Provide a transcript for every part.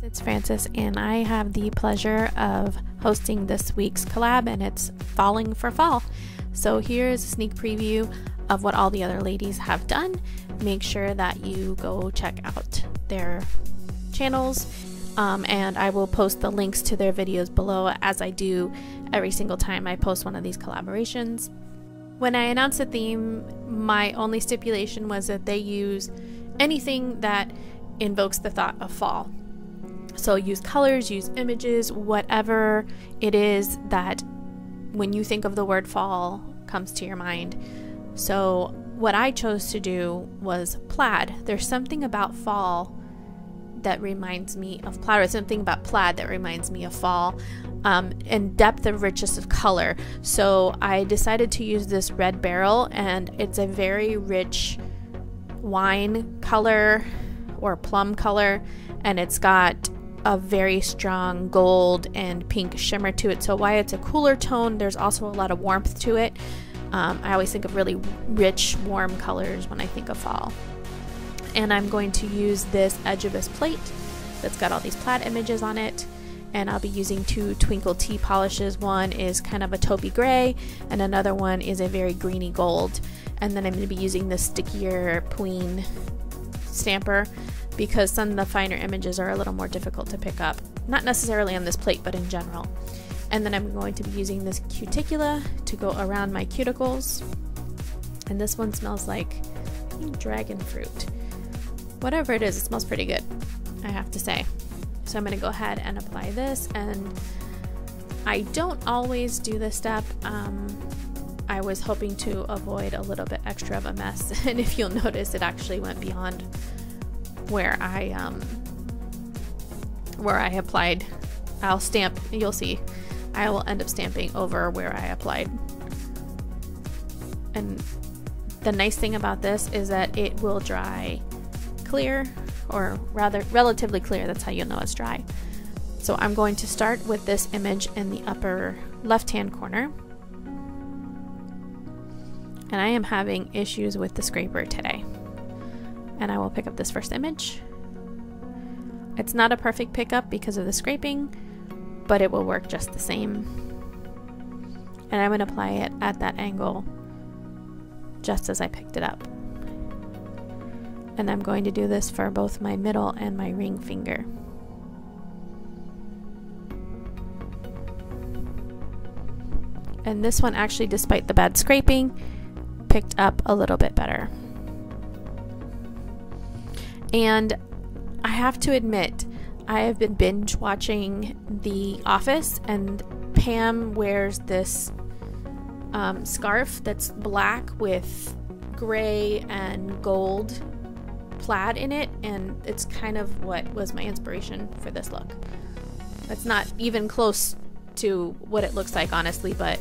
It's Frances, and I have the pleasure of hosting this week's collab, and it's Falling for Fall. So here's a sneak preview of what all the other ladies have done. Make sure that you go check out their channels, and I will post the links to their videos below, as I do every single time I post one of these collaborations. When I announced the theme, my only stipulation was that they use anything that invokes the thought of fall. So use colors, use images, whatever it is that when you think of the word fall comes to your mind. So what I chose to do was plaid. There's something about fall that reminds me of plaid, or something about plaid that reminds me of fall, and depth of richness of color. So I decided to use this red beryl, and it's a very rich wine color or plum color, and it's got a very strong gold and pink shimmer to it. So while it's a cooler tone, there's also a lot of warmth to it. I always think of really rich, warm colors when I think of fall. And I'm going to use this Edgeibus plate that's got all these plaid images on it, and I'll be using two Twinkle Tea polishes. One is kind of a taupey gray, and another one is a very greeny gold. And then I'm going to be using this stickier Pween stamper, because some of the finer images are a little more difficult to pick up. Not necessarily on this plate, but in general. And then I'm going to be using this cuticula to go around my cuticles. And this one smells like dragon fruit. Whatever it is, it smells pretty good, I have to say. So I'm going to go ahead and apply this, and I don't always do this step. I was hoping to avoid a little bit extra of a mess, and if you'll notice, it actually went beyond where I applied. I'll stamp, you'll see, I will end up stamping over where I applied. And the nice thing about this is that it will dry clear, or rather relatively clear. That's how you'll know it's dry. So I'm going to start with this image in the upper left hand corner, and I am having issues with the scraper today. And I will pick up this first image. It's not a perfect pickup because of the scraping, but it will work just the same. And I'm going to apply it at that angle just as I picked it up. And I'm going to do this for both my middle and my ring finger. And this one actually, despite the bad scraping, picked up a little bit better. And I have to admit, I have been binge watching The Office, and Pam wears this scarf that's black with gray and gold plaid in it, and it's kind of what was my inspiration for this look. It's not even close to what it looks like, honestly, but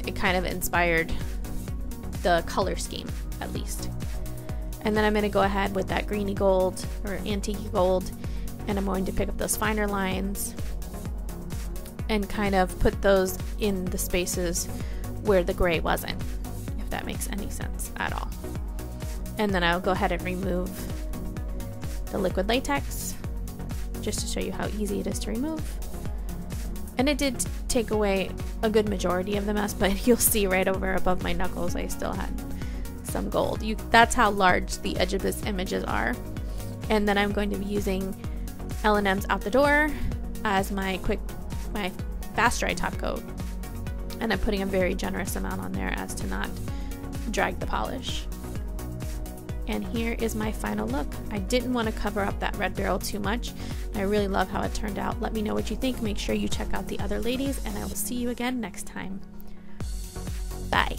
it kind of inspired the color scheme, at least. And then I'm going to go ahead with that greeny gold, or antique gold, and I'm going to pick up those finer lines and kind of put those in the spaces where the gray wasn't, if that makes any sense at all. And then I'll go ahead and remove the liquid latex, just to show you how easy it is to remove. And it did take away a good majority of the mess, but you'll see right over above my knuckles I still had some gold. That's how large the Edgeibus images are. And then I'm going to be using L&M's Out the Door as my fast dry top coat, and I'm putting a very generous amount on there as to not drag the polish. And here is my final look. I didn't want to cover up that red beryl too much. I really love how it turned out. Let me know what you think. Make sure you check out the other ladies, and I will see you again next time. Bye.